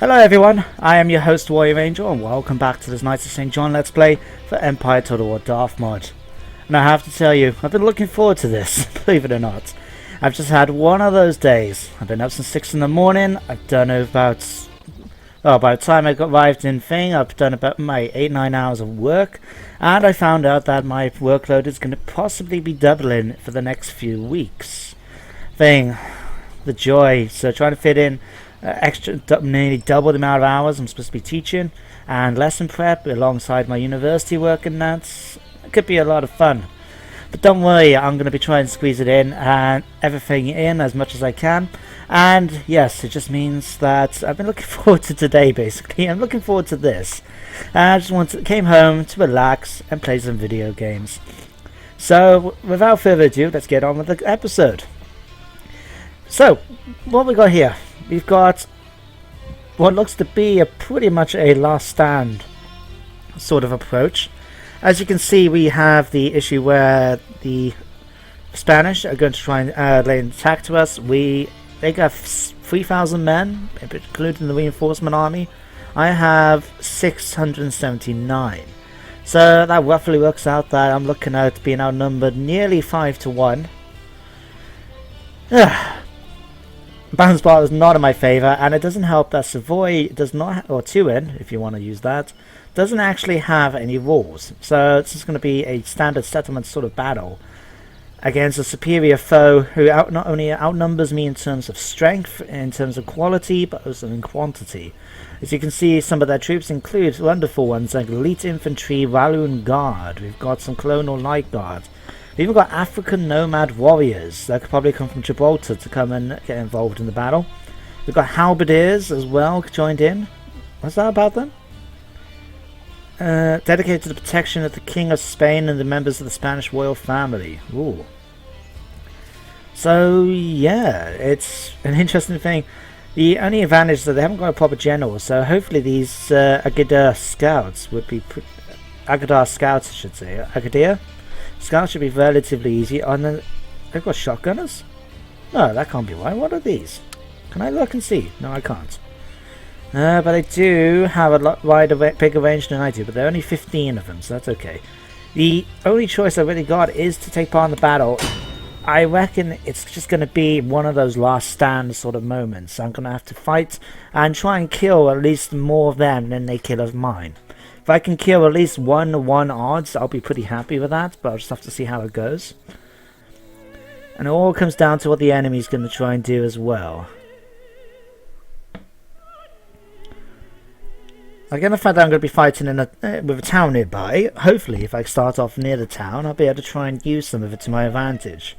Hello everyone, I am your host Warrior Angel and welcome back to this Knights of St. John Let's Play for Empire Total War Darthmod. And I have to tell you, I've been looking forward to this, believe it or not. I've just had one of those days. I've been up since 6 in the morning, I've done about... Well, by the time I got arrived in Thing, I've done about my 8-9 hours of work. And I found out that my workload is going to possibly be doubling for the next few weeks. Thing, the joy, so trying to fit in nearly double the amount of hours I'm supposed to be teaching and lesson prep alongside my university work, and it could be a lot of fun. But don't worry, I'm going to be trying to squeeze it in and everything in as much as I can. And yes, it just means that I've been looking forward to today. Basically, I'm looking forward to this. I just came home to relax and play some video games. So without further ado, let's get on with the episode. So what we got here? We've got what looks to be pretty much a last stand sort of approach. As you can see, we have the issue where the Spanish are going to try and lay an attack to us. They got 3,000 men, including the reinforcement army. I have 679. So that roughly works out that I'm looking at being outnumbered nearly 5 to 1. Balance bar is not in my favour, and it doesn't help that Savoy does not, or Turin, if you want to use that, doesn't actually have any rules. So it's just going to be a standard settlement sort of battle against a superior foe who not only outnumbers me in terms of strength, in terms of quality, but also in quantity. As you can see, some of their troops include wonderful ones like Elite Infantry, Walloon Guard. We've got some Colonial Light Guard. We've even got African Nomad Warriors that could probably come from Gibraltar to come and get involved in the battle. We've got Halberdiers as well joined in. What's that about them? Dedicated to the protection of the King of Spain and the members of the Spanish royal family. Ooh. So yeah, it's an interesting thing. The only advantage is that they haven't got a proper general, so hopefully these Agadir scouts would be... Agadir scouts, I should say. Agadir? Scouts should be relatively easy. And then they've got shotgunners? No, that can't be right. What are these? Can I look and see? No, I can't. But they do have a lot bigger range than I do, but there are only 15 of them, so that's okay. The only choice I really got is to take part in the battle. I reckon it's just going to be one of those last stand sort of moments. I'm going to have to fight and try and kill at least more of them than they kill of mine. If I can kill at least 1-1 odds, I'll be pretty happy with that, but I'll just have to see how it goes. And it all comes down to what the enemy's going to try and do as well. Again, the fact that I'm going to be fighting in with a town nearby, hopefully if I start off near the town, I'll be able to try and use some of it to my advantage.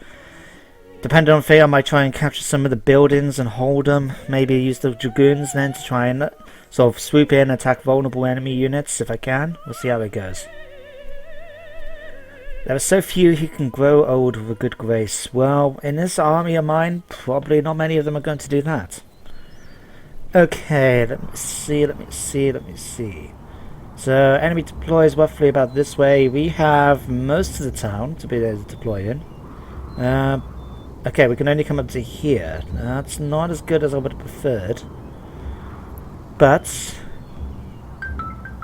Depending on fate, I might try and capture some of the buildings and hold them. Maybe use the dragoons then to try and sort of swoop in and attack vulnerable enemy units if I can. We'll see how it goes. There are so few who can grow old with a good grace. Well, in this army of mine, probably not many of them are going to do that. Okay, let me see. So, enemy deploys roughly about this way. We have most of the town to be able to deploy in. Okay, we can only come up to here. That's not as good as I would have preferred. But...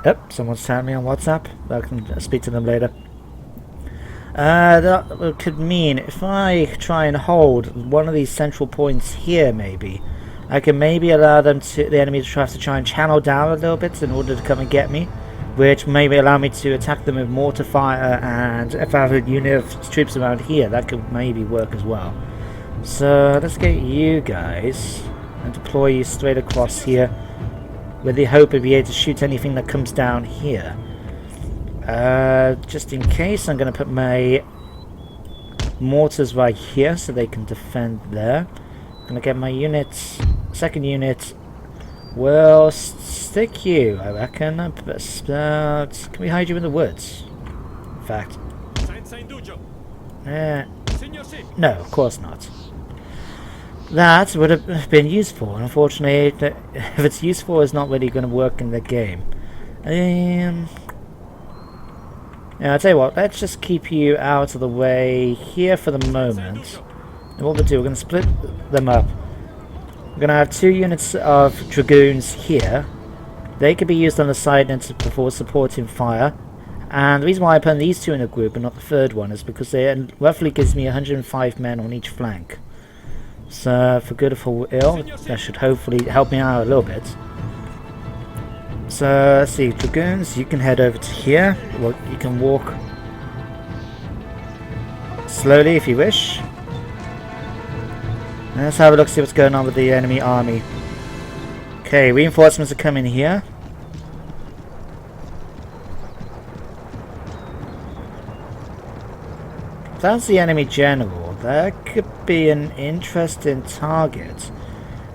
Yep, someone's telling me on WhatsApp. I can speak to them later. That could mean if I try and hold one of these central points here, maybe, I can maybe allow the enemy to try and channel down a little bit in order to come and get me, which maybe allow me to attack them with mortar fire, and if I have a unit of troops around here, that could maybe work as well. So let's get you guys and deploy you straight across here with the hope of being able to shoot anything that comes down here. Just in case, I'm going to put my mortars right here so they can defend there. I'm going to get my units, second unit, will stick you, I reckon. Can we hide you in the woods? In fact. No, of course not. That would have been useful. Unfortunately, if it's useful, it's not really going to work in the game. Yeah, I'll tell you what, let's just keep you out of the way here for the moment. And what we'll do, we're going to split them up. We're going to have 2 units of Dragoons here. They could be used on the side and for supporting fire. And the reason why I put these 2 in a group and not the 3rd one is because they roughly gives me 105 men on each flank. So for good or for ill, that should hopefully help me out a little bit. So let's see, Dragoons, you can head over to here. Well, you can walk slowly if you wish. Let's have a look, see what's going on with the enemy army. Okay, reinforcements are coming here. If that's the enemy general, that could be an interesting target.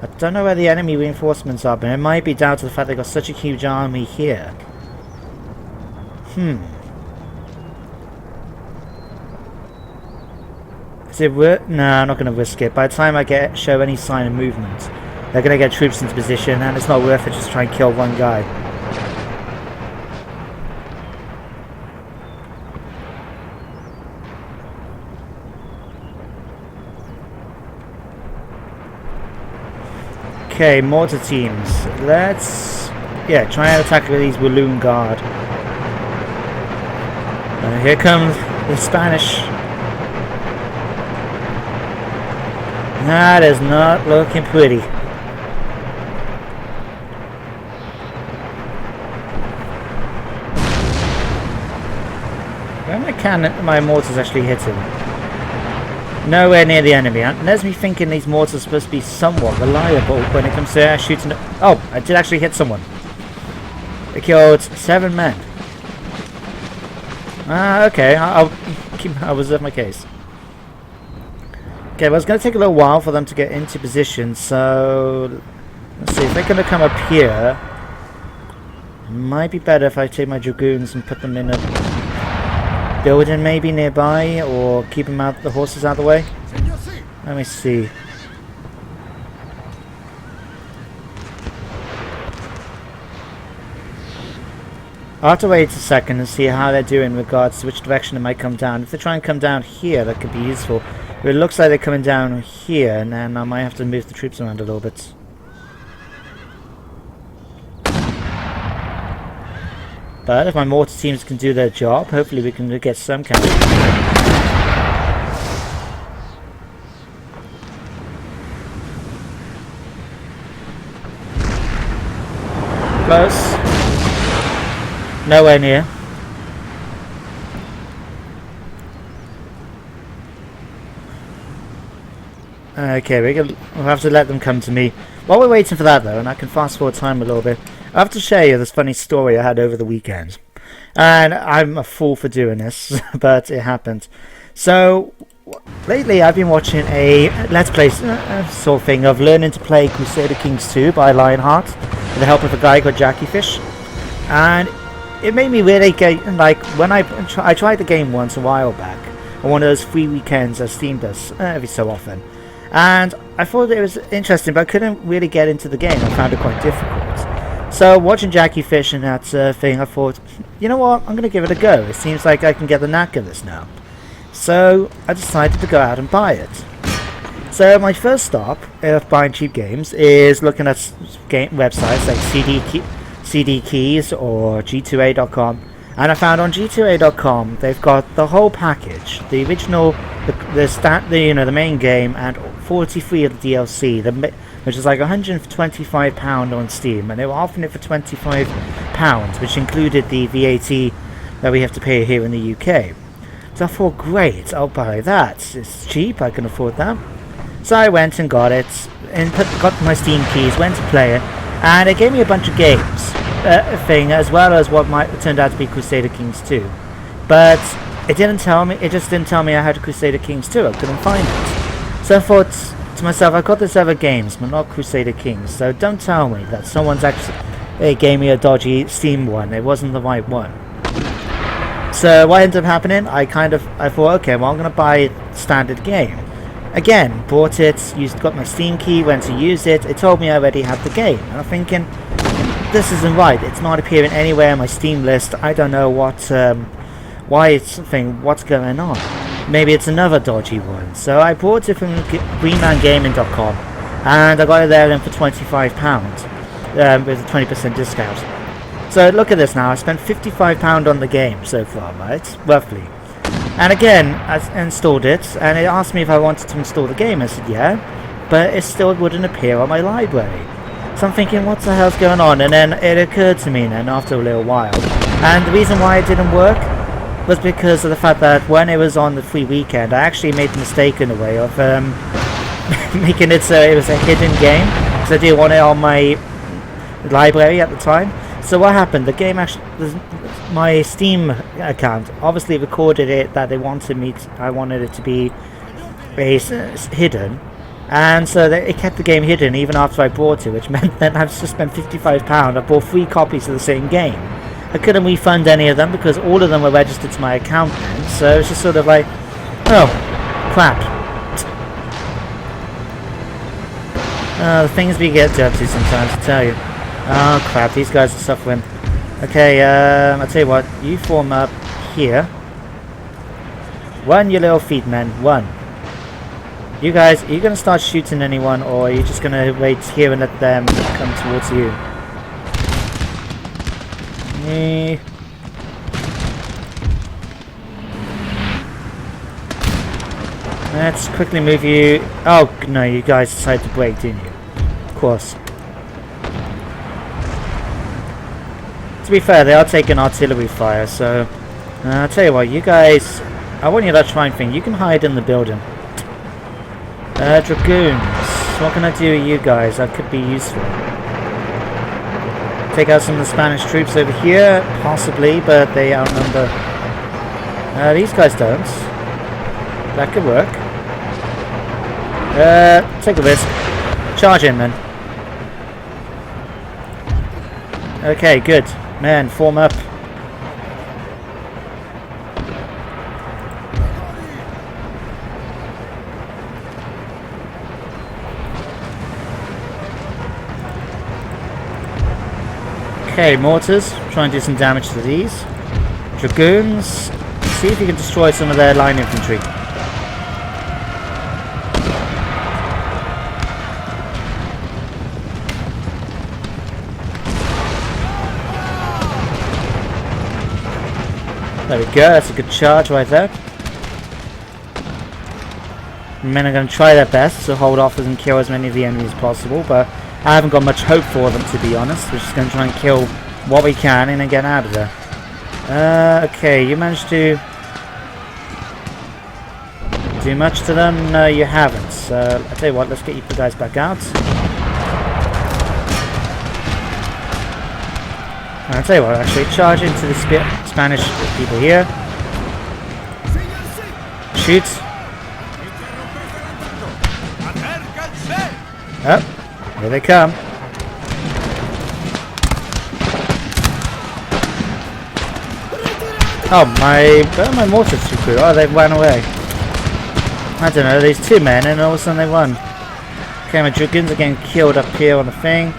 I don't know where the enemy reinforcements are, but it might be down to the fact they've got such a huge army here. Is it worth? No, I'm not going to risk it. By the time I show any sign of movement, they're going to get troops into position, and it's not worth it just to try and kill one guy. Okay, mortar teams. Let's try and attack with these Walloon Guard. Here comes the Spanish. That is not looking pretty. Where are my mortars actually hitting? Nowhere near the enemy. And there's me thinking these mortars are supposed to be somewhat reliable when it comes to shooting. Oh, I did actually hit someone. I killed 7 men. Okay. I'll reserve my case. Okay, well, it's going to take a little while for them to get into position, so let's see, if they're going to come up here, it might be better if I take my Dragoons and put them in a building maybe nearby, or keep them out, the horses out of the way. Let me see. I'll have to wait a second and see how they're doing in regards to which direction they might come down. If they try and come down here, that could be useful. But it looks like they're coming down here, and then I might have to move the troops around a little bit. But if my mortar teams can do their job, hopefully we can get some kind of... Close. Nowhere near. Okay, we'll have to let them come to me. While we're waiting for that though, and I can fast forward time a little bit, I have to share you this funny story I had over the weekend. And I'm a fool for doing this, but it happened. So, lately I've been watching a Let's Play sort of thing of learning to play Crusader Kings 2 by Lionheart with the help of a guy called Jackie Fish. And it made me really get, like, when I tried the game once a while back, on one of those free weekends that Steam does every so often. And I thought it was interesting, but I couldn't really get into the game. I found it quite difficult. So watching Jackie Fish and that thing, I thought, you know what, I'm going to give it a go. It seems like I can get the knack of this now. So I decided to go out and buy it. So my first stop of buying cheap games is looking at game websites like CD Keys or G2A.com. And I found on G2A.com they've got the whole package, the original, the main game, and 43 of the DLC, which is like £125 on Steam, and they were offering it for £25, which included the VAT that we have to pay here in the UK. So I thought, great, I'll buy that. It's cheap, I can afford that. So I went and got it, and got my Steam keys, went to play it, and it gave me a bunch of games. As well as what turned out to be Crusader Kings 2, but it just didn't tell me I had Crusader Kings 2. I couldn't find it. So I thought to myself, I've got this other games, but not Crusader Kings, so don't tell me that someone's actually gave me a dodgy Steam one. It wasn't the right one. So what ended up happening, I thought, okay, well, I'm going to buy a standard game. Again, bought it, got my Steam key, went to use it. It told me I already had the game, and I'm thinking, this isn't right. It's not appearing anywhere on my Steam list. I don't know what's going on. Maybe it's another dodgy one. So I bought it from greenmangaming.com, and I got it there in for £25 with a 20% discount. So look at this now, I spent £55 on the game so far, right? Roughly. And again, I installed it, and it asked me if I wanted to install the game. I said yeah, but it still wouldn't appear on my library. So I'm thinking, what the hell's going on? And then it occurred to me then, after a little while, and the reason why it didn't work was because of the fact that when it was on the free weekend, I actually made the mistake in a way of making it so it was a hidden game, because I didn't want it on my library at the time. So what happened, the game actually, my Steam account obviously recorded it that they wanted me to, I wanted it to be hidden, and so it kept the game hidden even after I bought it, which meant that I've just spent £55. I bought 3 copies of the same game. I couldn't refund any of them because all of them were registered to my account then, so it's just sort of like, oh, crap. The things we get up to sometimes, I tell you. Oh crap, these guys are suffering. Okay, I'll tell you what, you form up here. Run, you little feet men, run. You guys, are you going to start shooting anyone, or are you just going to wait here and let them come towards you? Let's quickly move you. Oh no, you guys decided to break, didn't you? Of course. To be fair, they are taking artillery fire, so I'll tell you what, you guys, I want you to try and think. You can hide in the building. Dragoons, what can I do with you guys? That could be useful. Take out some of the Spanish troops over here, possibly, but they outnumber. These guys don't. That could work. Take a risk. Charge in, then. Okay, good. Man, form up. Okay, mortars, try and do some damage to these. Dragoons, see if you can destroy some of their line infantry. There we go, that's a good charge right there. Men are going to try their best to hold off and kill as many of the enemies as possible, but I haven't got much hope for them, to be honest. We're just going to try and kill what we can and then get out of there. Okay, you managed to do much to them? No, you haven't. So, I'll tell you what, let's get you guys back out. I'll tell you what, actually, charge into the Spanish people here. Shoot. Oh. Here they come. Oh, where are my mortar crew? Oh, they've run away. I don't know, these 2 men, and all of a sudden they run. Okay, my dragoons are getting killed up here on the thing.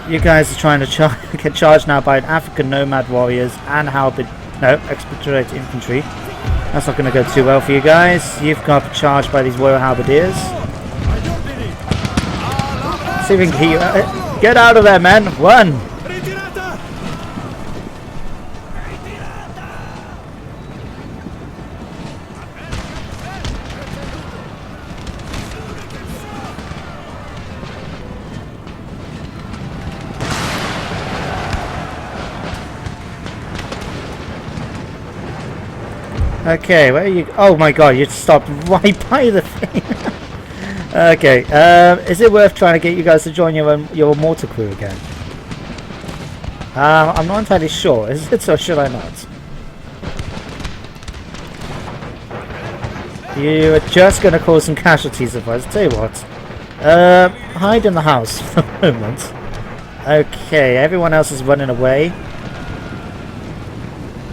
You guys are trying to get charged now by African nomad warriors and expeditionary infantry. That's not going to go too well for you guys. You've got charged by these royal halberdiers. See if we can get you. Get out of there, men! Run! Okay, where are you? Oh my god, you stopped right by the thing. Okay, is it worth trying to get you guys to join your mortar crew again? I'm not entirely sure. Is it, or should I not? You are just going to cause some casualties of us. Tell you what. Hide in the house for the moment. Okay, everyone else is running away.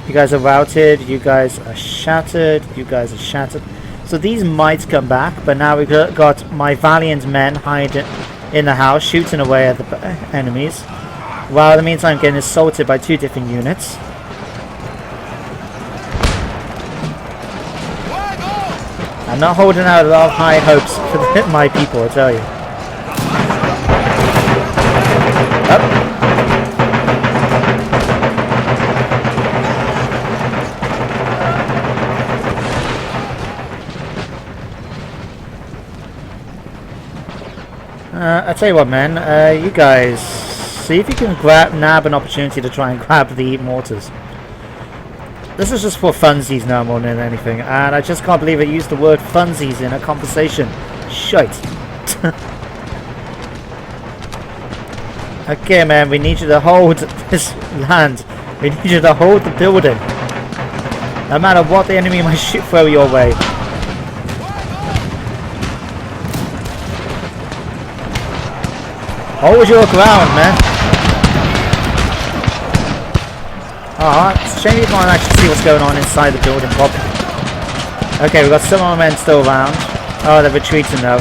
You guys are routed. You guys are shattered. You guys are shattered. So these might come back, but now we've got my valiant men hiding in the house, shooting away at the enemies, while in the meantime getting assaulted by 2 different units. I'm not holding out a lot of high hopes for my people, I tell you. Up. I'll tell you what, man. You guys, see if you can nab an opportunity to try and grab the mortars. This is just for funsies now more than anything, and I just can't believe I used the word funsies in a conversation. Shite. Okay, man, we need you to hold this land. We need you to hold the building. No matter what the enemy might throw your way. Hold your ground, man. It's a shame you can't actually see what's going on inside the building properly. Okay, we've got some of our men still around. Oh, they're retreating now.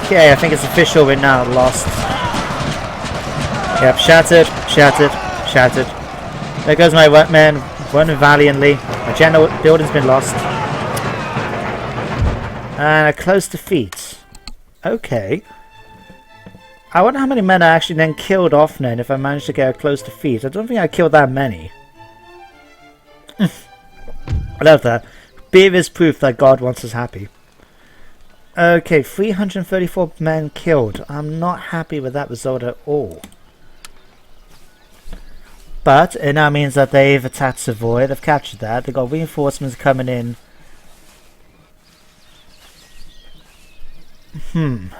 Okay, I think it's official, we're now lost. Yep, shattered, shattered, shattered. There goes my men, running valiantly. My general building's been lost. And a close defeat. Okay. I wonder how many men I actually then killed off then if I managed to get a close defeat. I don't think I killed that many. I love that. Beer is proof that God wants us happy. Okay, 334 men killed. I'm not happy with that result at all. But it now means that they've attacked Savoy. They've captured that. They've got reinforcements coming in. And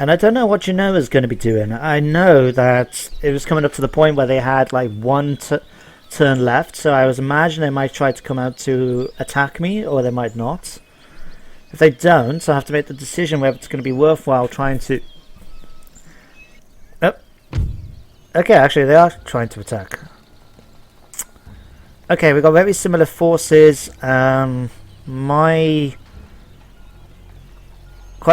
I don't know what Genoa is going to be doing. I know that it was coming up to the point where they had like one turn left, so I was imagining they might try to come out to attack me, or they might not. If they don't, I have to make the decision whether it's going to be worthwhile trying to... Oh. Okay, actually they are trying to attack. Okay, we've got very similar forces. Quite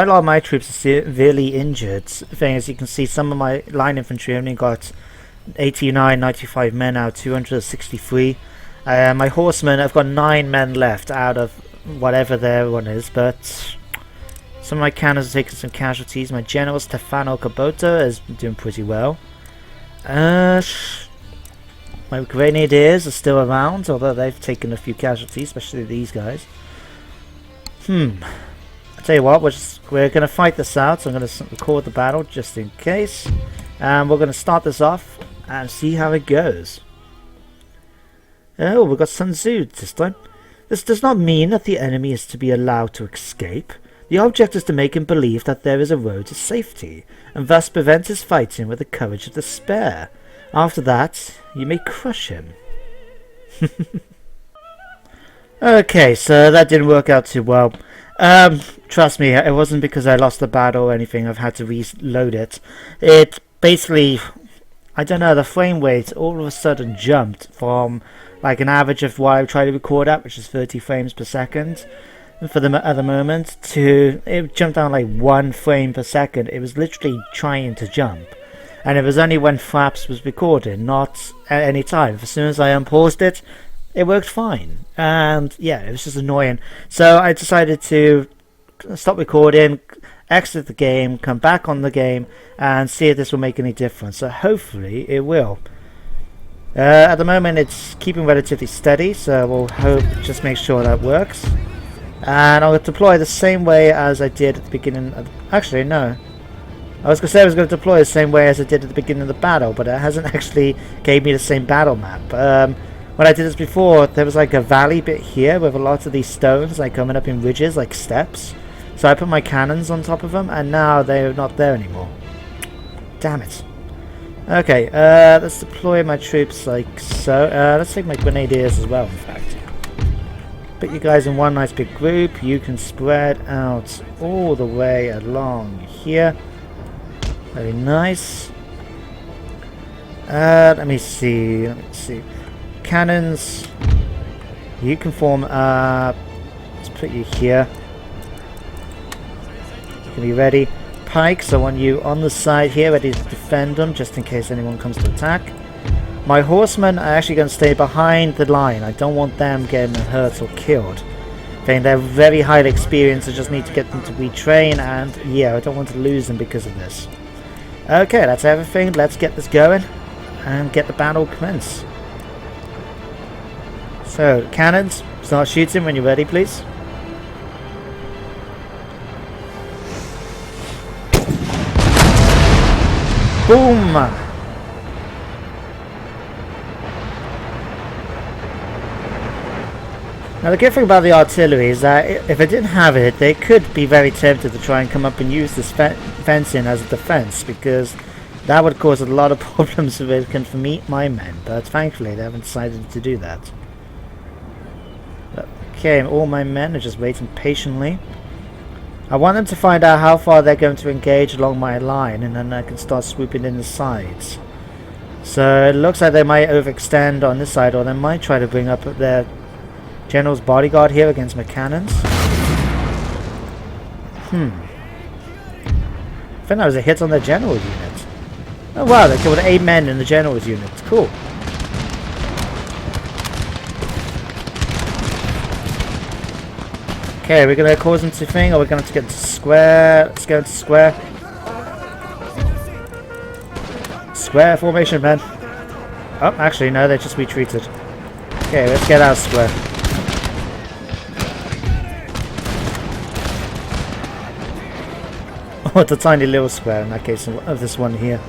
a lot of my troops are severely injured. The thing is, you can see some of my line infantry only got 89, 95 men out of 263. My horsemen, I've got 9 men left out of whatever their one is, but some of my cannons are taking some casualties. My general Stefano Cabota is doing pretty well. My grenadiers are still around, although they've taken a few casualties, especially these guys. Tell you what, we're going to fight this out, so I'm going to record the battle just in case. And we're going to start this off and see how it goes. Oh, we've got Sun Tzu this time. This does not mean that the enemy is to be allowed to escape. The object is to make him believe that there is a road to safety, and thus prevent his fighting with the courage of despair. After that, you may crush him. Okay, so that didn't work out too well. Trust me, it wasn't because I lost the battle or anything. I've had to reload it. It basically, I don't know, the frame rate all of a sudden jumped from like an average of what I try to record at, which is 30 frames per second for the at the moment, to it jumped down like 1 frame per second. It was literally trying to jump, and it was only when Fraps was recording, not at any time. As soon as I unpaused it, it worked fine, and yeah, it was just annoying. So I decided to stop recording, exit the game, come back on the game, and see if this will make any difference. So hopefully it will. At the moment it's keeping relatively steady, so we'll just make sure that works. And I'll deploy the same way as I did at the beginning of... Actually, no. I was going to say I was going to deploy the same way as I did at the beginning of the battle, but it hasn't actually gave me the same battle map. When I did this before, there was like a valley bit here with a lot of these stones like coming up in ridges, like steps. So I put my cannons on top of them, and now they're not there anymore. Damn it. Okay, let's deploy my troops like so. Let's take my grenadiers as well, in fact. Put you guys in one nice big group. You can spread out all the way along here. Very nice. Let me see. Cannons, you can form let's put you here. You can be ready. Pikes, I want you on the side here, ready to defend them just in case anyone comes to attack. My horsemen are actually going to stay behind the line. I don't want them getting hurt or killed. thing. They're very highly experienced. I just need to get them to retrain, and yeah, I don't want to lose them because of this. Okay, that's everything. Let's get this going and get the battle commenced. So, cannons, start shooting when you're ready, please. Boom! Now the good thing about the artillery is that if I didn't have it, they could be very tempted to try and come up and use this fencing as a defense, because that would cause a lot of problems for me, my men, but thankfully they haven't decided to do that. Okay, all my men are just waiting patiently. I want them to find out how far they're going to engage along my line, and then I can start swooping in the sides. So it looks like they might overextend on this side, or they might try to bring up their general's bodyguard here against my cannons. I think that was a hit on the general unit. Oh wow, they killed 8 men in the general's unit. Cool. Okay, we're going to cause them to thing, or we're going to get into square. Let's go into square. Square formation, man. Oh, actually, no, they just retreated. Okay, let's get out of square. Oh, it's a tiny little square in that case of this one here.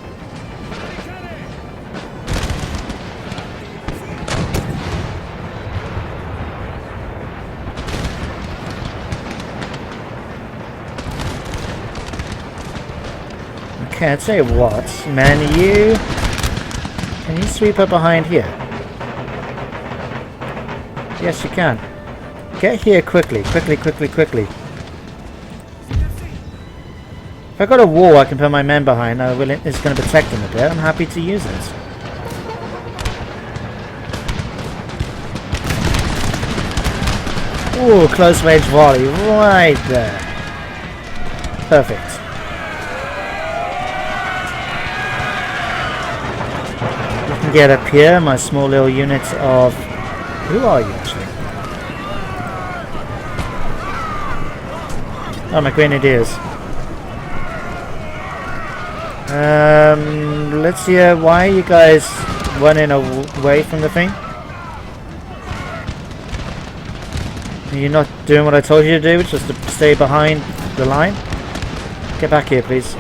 Okay, I'll tell you what, man, can you sweep up behind here? Yes, you can. Get here quickly, quickly. If I got a wall I can put my men behind, it's going to protect them a bit. I'm happy to use it. Ooh, close range volley right there. Perfect. I can get up here, my small little units of... Who are you actually? Oh, my grenadiers. Let's see, why are you guys running away from the thing? You're not doing what I told you to do, which is to stay behind the line? Get back here, please.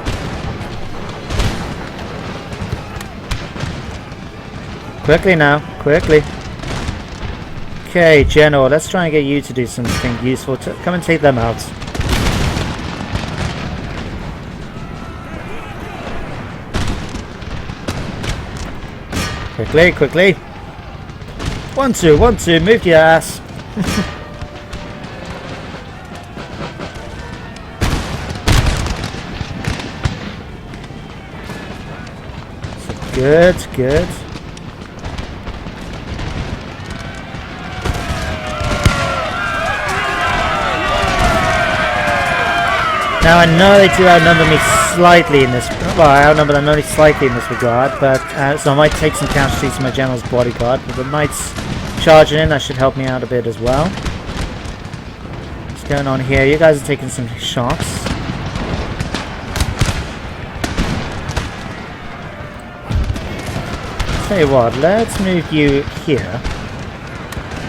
Quickly now, quickly. Okay, General, let's try and get you to do something useful. Come and take them out. Quickly. 1-2, move your ass. Good. Now I know they do outnumber me slightly in this. Well, I outnumber them only slightly in this regard, but so I might take some casualties to my general's bodyguard. But the knights charging in, that should help me out a bit as well. What's going on here? You guys are taking some shots. Tell you what, let's move you here.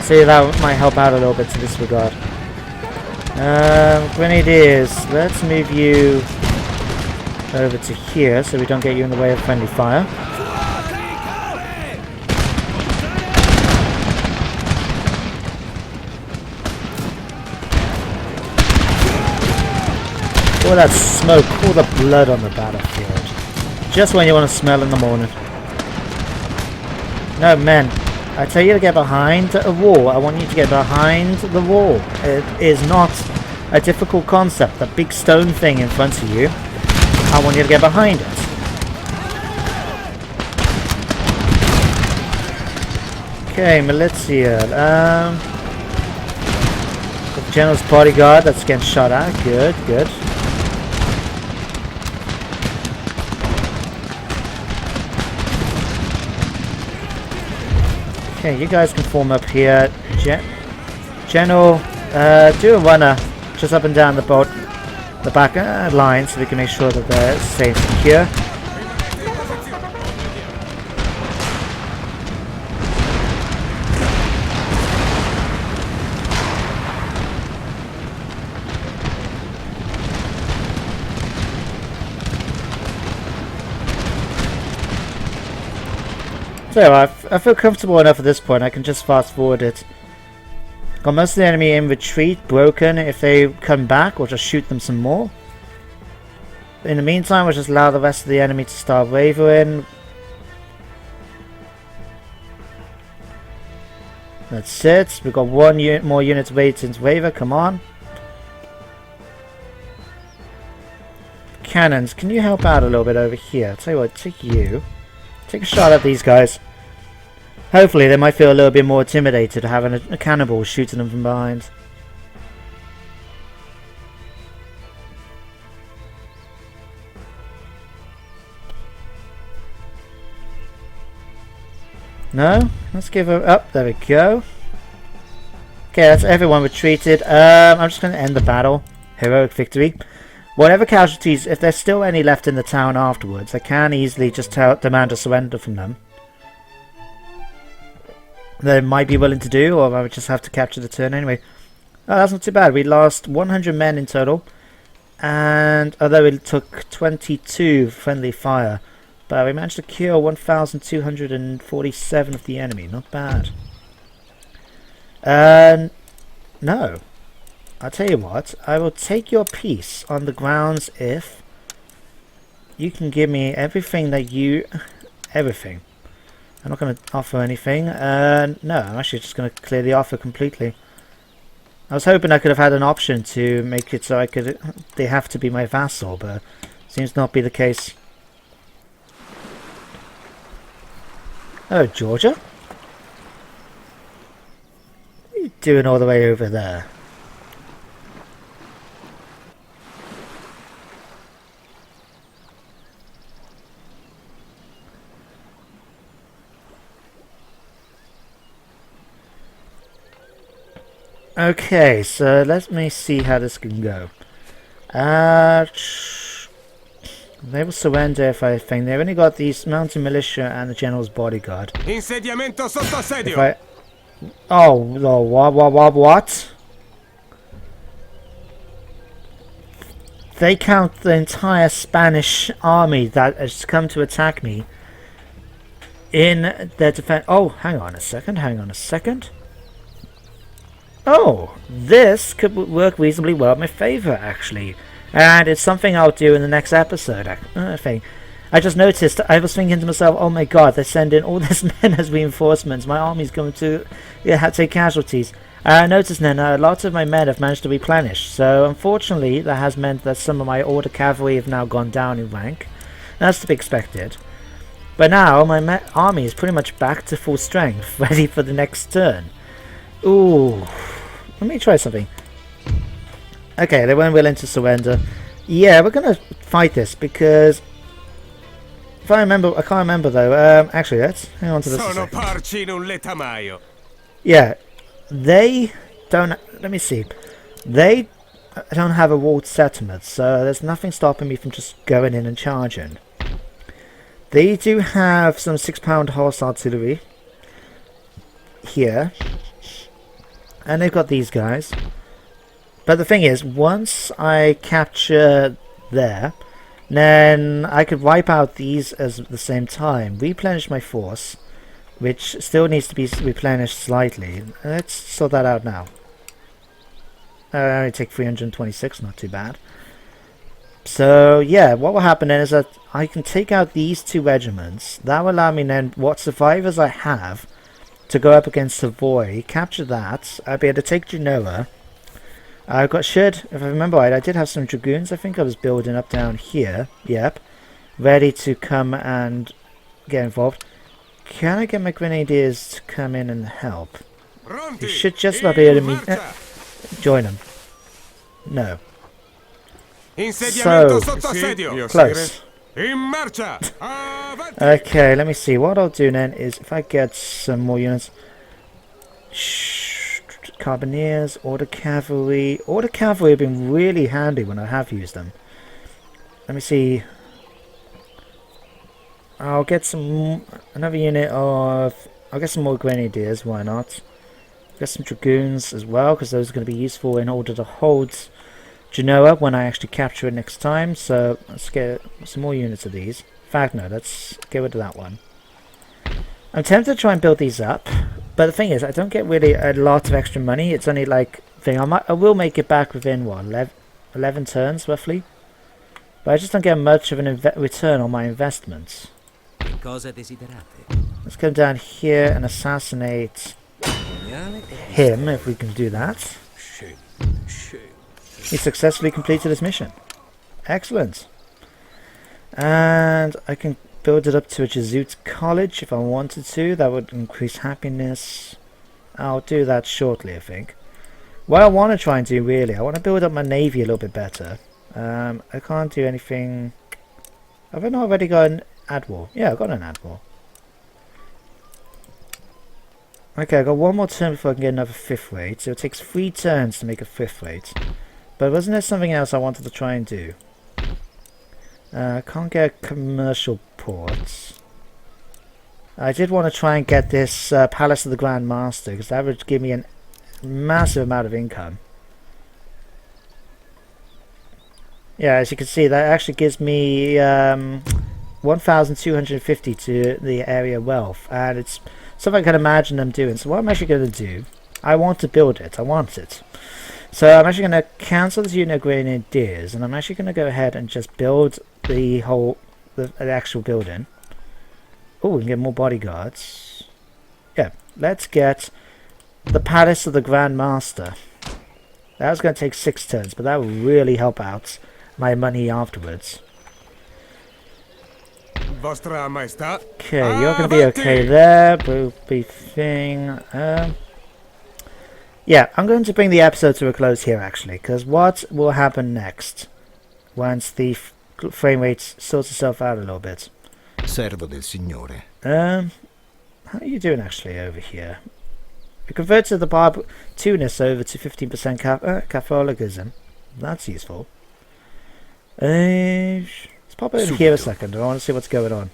See, that might help out a little bit to this regard. Grenadiers, let's move you over to here so we don't get you in the way of friendly fire. All that smoke, all the blood on the battlefield. Just when you want to smell in the morning. No, men, I tell you to get behind a wall. I want you to get behind the wall. It is not a difficult concept. That big stone thing in front of you, I want you to get behind it. Okay, militia. The general's bodyguard that's getting shot at. Good. Okay, you guys can form up here. General, Do a runner just up and down the boat, the back line, so we can make sure that they're staying secure. So I feel comfortable enough at this point. I can just fast forward it. Got most of the enemy in retreat, broken. If they come back, we'll just shoot them some more. In the meantime, we'll just allow the rest of the enemy to start wavering. That's it. We've got one more unit waiting to waver. Come on. Cannons, can you help out a little bit over here? I'll tell you what, take you. Take a shot at these guys. Hopefully they might feel a little bit more intimidated having a cannonball shooting them from behind. No? Let's give her up. There we go. Okay, that's everyone retreated. I'm just going to end the battle. Heroic victory. Whatever casualties, if there's still any left in the town afterwards, I can easily just demand a surrender from them. They might be willing to do, or I would just have to capture the turn anyway. Oh, that's not too bad. We lost 100 men in total. And although it took 22 friendly fire, but we managed to kill 1,247 of the enemy. Not bad. No. I'll tell you what. I will take your peace on the grounds if you can give me everything that you... Everything. I'm not going to offer anything. No, I'm actually just going to clear the offer completely. I was hoping I could have had an option to make it so I could... They have to be my vassal, but seems not be the case. Oh, Georgia? What are you doing all the way over there? Okay, so let me see how this can go. They will surrender if I think. They've only got these mountain militia and the general's bodyguard. Insediamento sotto assedio. What? They count the entire Spanish army that has come to attack me in their defense. Oh, hang on a second. Oh, this could work reasonably well in my favour, actually. And it's something I'll do in the next episode, I think. I just noticed, I was thinking to myself, oh my god, they're sending all this men as reinforcements. My army's going to take casualties. I noticed then a lot of my men have managed to replenish. So unfortunately, that has meant that some of my older cavalry have now gone down in rank. That's to be expected. But now, my army is pretty much back to full strength, ready for the next turn. Ooh. Let me try something. Okay, they weren't willing to surrender. Yeah, we're gonna fight this because if I remember, I can't remember though. Actually, let's hang on to this. Yeah, they don't. Let me see. They don't have a walled settlement, so there's nothing stopping me from just going in and charging. They do have some 6-pound horse artillery here. And they've got these guys. But the thing is, once I capture there, then I could wipe out these at the same time. Replenish my force, which still needs to be replenished slightly. Let's sort that out now. I only take 326, not too bad. So, yeah, what will happen then is that I can take out these two regiments. That will allow me then, what survivors I have, to go up against Savoy, capture that. I'll be able to take Genoa. I've got if I remember right, I did have some dragoons. I think I was building up down here. Yep. Ready to come and get involved. Can I get my grenadiers to come in and help? You should just about be able to join them. No. So close. Okay, let me see. What I'll do then is if I get some more units. Carbineers, Order Cavalry. Order Cavalry have been really handy when I have used them. Let me see. I'll get another unit of... I'll get some more Grenadiers, why not? Get some Dragoons as well, because those are going to be useful in order to hold Genoa when I actually capture it next time. So let's get some more units of these. In fact, no, let's get rid of that one. I'm tempted to try and build these up, but the thing is, I don't get really a lot of extra money. It's only like I will make it back within what 11 turns roughly, but I just don't get much of an return on my investments. Let's come down here and assassinate him if we can do that. He successfully completed his mission. Excellent. And I can build it up to a Jesuit college if I wanted to. That would increase happiness. I'll do that shortly, I think. What I want to try and do really, I want to build up my navy a little bit better. I can't do anything. Have I not already got an admiral? Yeah, I've got an admiral. Okay, I got one more turn before I can get another 5th rate. So it takes 3 turns to make a 5th rate. But wasn't there something else I wanted to try and do? I can't get commercial ports. I did want to try and get this Palace of the Grand Master, because that would give me a massive amount of income. Yeah, as you can see, that actually gives me 1,250 to the area wealth, and it's something I can imagine them doing. So what I'm actually going to do, I want to build it. I want it. So I'm actually going to cancel this unit of Grenadiers, and I'm actually going to go ahead and just build the actual building. Oh, we can get more bodyguards. Yeah, let's get the Palace of the Grand Master. That was going to take 6 turns, but that will really help out my money afterwards. Vostra Maestà. Okay, you're going to be okay there. Booby thing. Yeah, I'm going to bring the episode to a close here, actually, because what will happen next once the frame rate sorts itself out a little bit? Servo del Signore. How are you doing actually over here? We converted the Tunis over to 15% Catholicism. That's useful. Let's pop over here a second. I want to see what's going on.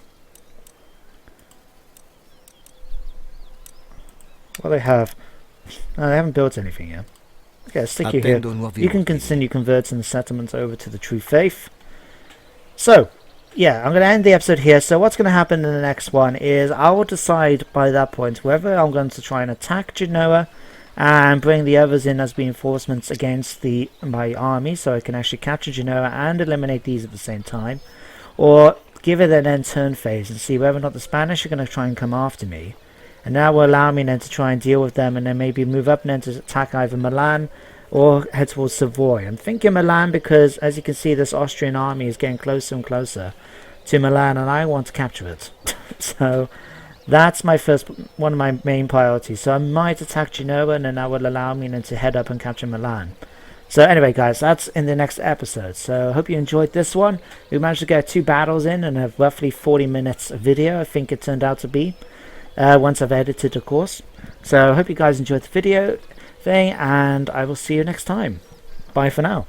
What do they have? No, they haven't built anything yet. Okay, I'll stick you here. You can continue converting the settlement over to the true faith. So, yeah, I'm going to end the episode here. So what's going to happen in the next one is I will decide by that point whether I'm going to try and attack Genoa and bring the others in as reinforcements against my army, so I can actually capture Genoa and eliminate these at the same time, or give it an end turn phase and see whether or not the Spanish are going to try and come after me. And that will allow me then to try and deal with them, and then maybe move up and then to attack either Milan or head towards Savoy. I'm thinking Milan because, as you can see, this Austrian army is getting closer and closer to Milan, and I want to capture it. So that's one of my main priorities. So I might attack Genoa, and then that will allow me then to head up and capture Milan. So anyway, guys, that's in the next episode. So I hope you enjoyed this one. We managed to get 2 battles in and have roughly 40 minutes of video, I think it turned out to be. Once I've edited, of course. So I hope you guys enjoyed the video thing, and I will see you next time. Bye for now.